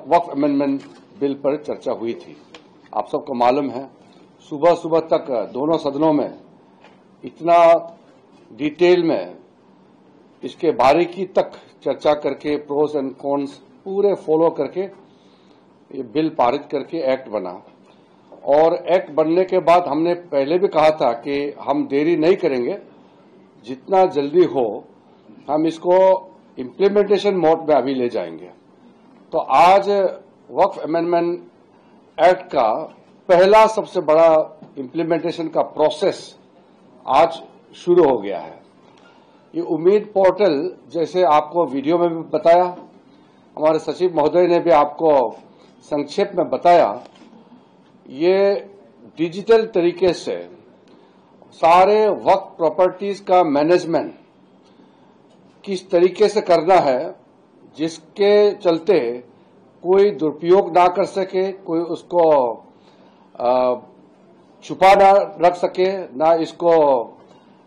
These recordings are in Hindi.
वक्फ अमेंडमेंट बिल पर चर्चा हुई थी। आप सबको मालूम है, सुबह सुबह तक दोनों सदनों में इतना डिटेल में इसके बारीकी तक चर्चा करके प्रोस एंड कॉन्स पूरे फॉलो करके ये बिल पारित करके एक्ट बना। और एक्ट बनने के बाद हमने पहले भी कहा था कि हम देरी नहीं करेंगे, जितना जल्दी हो हम इसको इम्प्लीमेंटेशन मोड में अभी ले जाएंगे। तो आज वक्फ अमेंडमेंट एक्ट का पहला सबसे बड़ा इम्प्लीमेंटेशन का प्रोसेस आज शुरू हो गया है। ये उम्मीद पोर्टल, जैसे आपको वीडियो में भी बताया, हमारे सचिव महोदय ने भी आपको संक्षेप में बताया, ये डिजिटल तरीके से सारे वक्फ प्रॉपर्टीज का मैनेजमेंट किस तरीके से करना है, जिसके चलते कोई दुरुपयोग ना कर सके, कोई उसको छुपा ना रख सके, ना इसको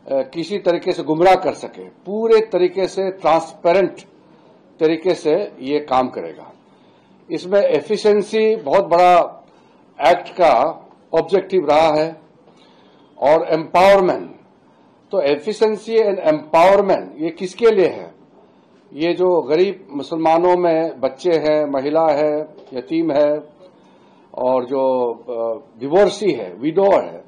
किसी तरीके से गुमराह कर सके। पूरे तरीके से ट्रांसपेरेंट तरीके से ये काम करेगा। इसमें एफिशिएंसी बहुत बड़ा एक्ट का ऑब्जेक्टिव रहा है और एम्पावरमेंट। तो एफिशिएंसी एंड एम्पावरमेंट ये किसके लिए है? ये जो गरीब मुसलमानों में बच्चे हैं, महिला है, यतीम है और जो डिवोर्सी है, विडोअर है,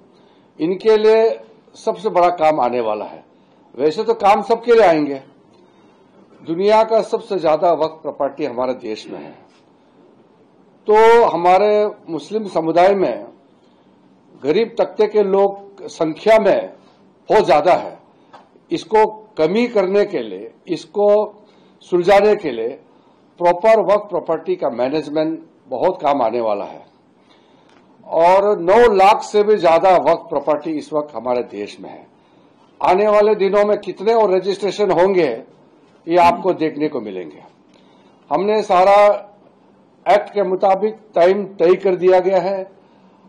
इनके लिए सबसे बड़ा काम आने वाला है। वैसे तो काम सबके लिए आएंगे। दुनिया का सबसे ज्यादा वक्फ प्रॉपर्टी हमारे देश में है। तो हमारे मुस्लिम समुदाय में गरीब तबके के लोग संख्या में बहुत ज्यादा है। इसको कमी करने के लिए, इसको सुलझाने के लिए प्रॉपर वक्फ प्रॉपर्टी का मैनेजमेंट बहुत काम आने वाला है। और 9 लाख से भी ज्यादा वक्फ प्रॉपर्टी इस वक्त हमारे देश में है। आने वाले दिनों में कितने और रजिस्ट्रेशन होंगे ये आपको देखने को मिलेंगे। हमने सारा एक्ट के मुताबिक टाइम तय कर दिया गया है।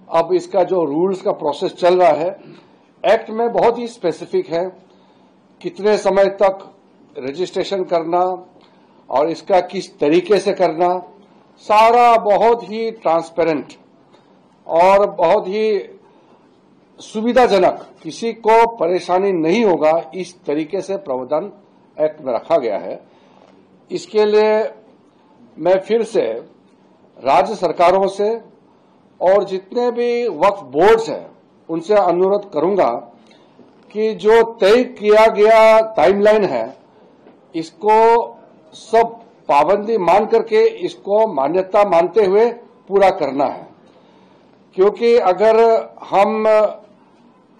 अब इसका जो रूल्स का प्रोसेस चल रहा है, एक्ट में बहुत ही स्पेसिफिक है, कितने समय तक रजिस्ट्रेशन करना और इसका किस तरीके से करना, सारा बहुत ही ट्रांसपेरेंट और बहुत ही सुविधाजनक, किसी को परेशानी नहीं होगा, इस तरीके से प्रावधान एक्ट में रखा गया है। इसके लिए मैं फिर से राज्य सरकारों से और जितने भी वक्फ बोर्ड्स हैं उनसे अनुरोध करूंगा कि जो तय किया गया टाइमलाइन है, इसको सब पाबंदी मान करके इसको मान्यता मानते हुए पूरा करना है। क्योंकि अगर हम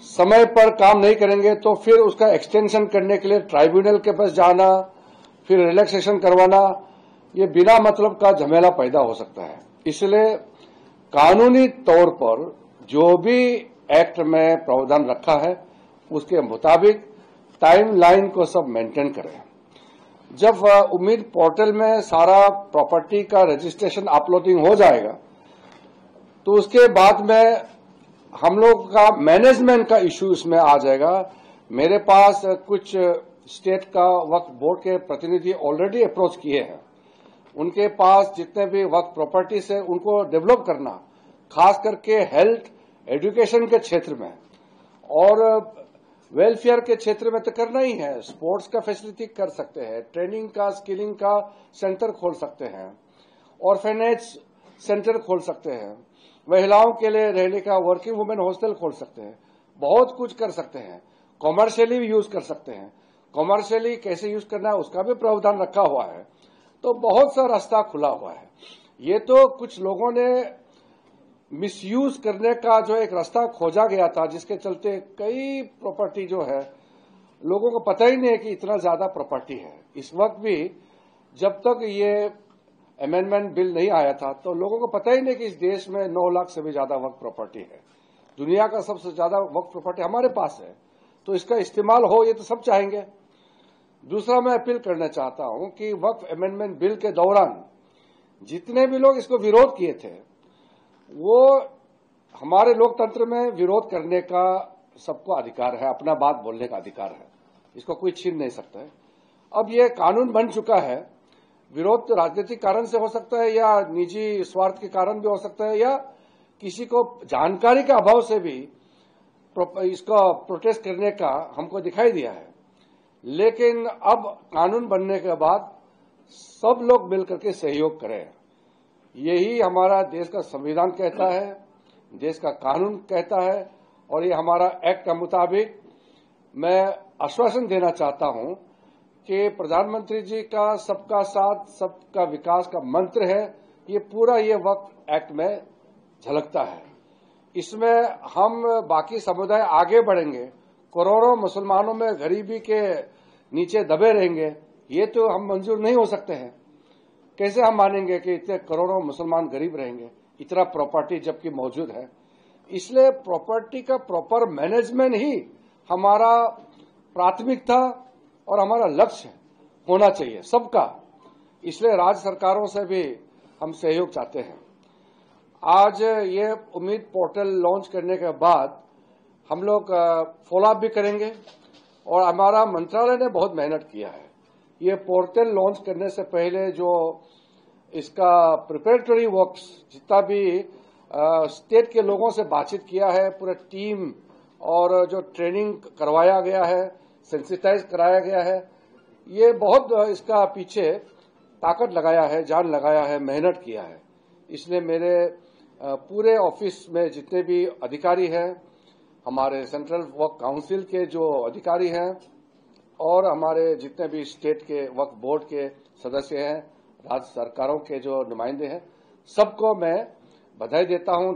समय पर काम नहीं करेंगे तो फिर उसका एक्सटेंशन करने के लिए ट्राइब्यूनल के पास जाना, फिर रिलैक्सेशन करवाना, ये बिना मतलब का झमेला पैदा हो सकता है। इसलिए कानूनी तौर पर जो भी एक्ट में प्रावधान रखा है उसके मुताबिक टाइमलाइन को सब मेंटेन करें। जब उम्मीद पोर्टल में सारा प्रॉपर्टी का रजिस्ट्रेशन अपलोडिंग हो जाएगा तो उसके बाद में हम लोग का मैनेजमेंट का इश्यू इसमें आ जाएगा। मेरे पास कुछ स्टेट का वक्फ बोर्ड के प्रतिनिधि ऑलरेडी अप्रोच किए हैं। उनके पास जितने भी वक्फ प्रॉपर्टीज है उनको डेवलप करना, खास करके हेल्थ एजुकेशन के क्षेत्र में और वेलफेयर के क्षेत्र में तो करना ही है। स्पोर्ट्स का फैसिलिटी कर सकते हैं, ट्रेनिंग का, स्किलिंग का सेंटर खोल सकते हैं, ऑर्फेनेज सेंटर खोल सकते हैं, महिलाओं के लिए रहने का वर्किंग वुमेन हॉस्टल खोल सकते हैं, बहुत कुछ कर सकते हैं। कॉमर्शियली भी यूज कर सकते हैं। कॉमर्शियली कैसे यूज करना है उसका भी प्रावधान रखा हुआ है। तो बहुत सा रास्ता खुला हुआ है। ये तो कुछ लोगों ने मिसयूज करने का जो एक रास्ता खोजा गया था, जिसके चलते कई प्रॉपर्टी जो है लोगों को पता ही नहीं है कि इतना ज्यादा प्रॉपर्टी है। इस वक्त भी जब तक ये अमेंडमेंट बिल नहीं आया था तो लोगों को पता ही नहीं कि इस देश में 9 लाख से भी ज्यादा वक्फ प्रॉपर्टी है। दुनिया का सबसे ज्यादा वक्फ प्रॉपर्टी हमारे पास है, तो इसका इस्तेमाल हो ये तो सब चाहेंगे। दूसरा, मैं अपील करना चाहता हूं कि वक्फ अमेंडमेंट बिल के दौरान जितने भी लोग इसको विरोध किए थे, वो हमारे लोकतंत्र में विरोध करने का सबको अधिकार है, अपना बात बोलने का अधिकार है, इसको कोई छीन नहीं सकता है। अब ये कानून बन चुका है, विरोध तो राजनीतिक कारण से हो सकता है या निजी स्वार्थ के कारण भी हो सकता है या किसी को जानकारी के अभाव से भी इसका प्रोटेस्ट करने का हमको दिखाई दिया है। लेकिन अब कानून बनने के बाद सब लोग मिलकर के सहयोग करें, यही हमारा देश का संविधान कहता है, देश का कानून कहता है। और ये हमारा एक्ट के मुताबिक मैं आश्वासन देना चाहता हूं कि प्रधानमंत्री जी का सबका साथ सबका विकास का मंत्र है, ये पूरा ये वक्त एक्ट में झलकता है। इसमें हम बाकी समुदाय आगे बढ़ेंगे, करोड़ों मुसलमानों में गरीबी के नीचे दबे रहेंगे, ये तो हम मंजूर नहीं हो सकते हैं। कैसे हम मानेंगे कि इतने करोड़ों मुसलमान गरीब रहेंगे, इतना प्रॉपर्टी जबकि मौजूद है। इसलिए प्रॉपर्टी का प्रॉपर मैनेजमेंट ही हमारा प्राथमिकता और हमारा लक्ष्य होना चाहिए सबका। इसलिए राज्य सरकारों से भी हम सहयोग चाहते हैं। आज ये उम्मीद पोर्टल लॉन्च करने के बाद हम लोग फॉलोअप भी करेंगे और हमारा मंत्रालय ने बहुत मेहनत किया है। ये पोर्टल लॉन्च करने से पहले जो इसका प्रिपरेटरी वर्क्स जितना भी स्टेट के लोगों से बातचीत किया है, पूरा टीम और जो ट्रेनिंग करवाया गया है, सेंसिटाइज कराया गया है, ये बहुत इसका पीछे ताकत लगाया है, जान लगाया है, मेहनत किया है। इसलिए मेरे पूरे ऑफिस में जितने भी अधिकारी हैं, हमारे सेंट्रल वर्क काउंसिल के जो अधिकारी हैं और हमारे जितने भी स्टेट के वक्फ बोर्ड के सदस्य हैं, राज्य सरकारों के जो नुमाइंदे हैं, सबको मैं बधाई देता हूं।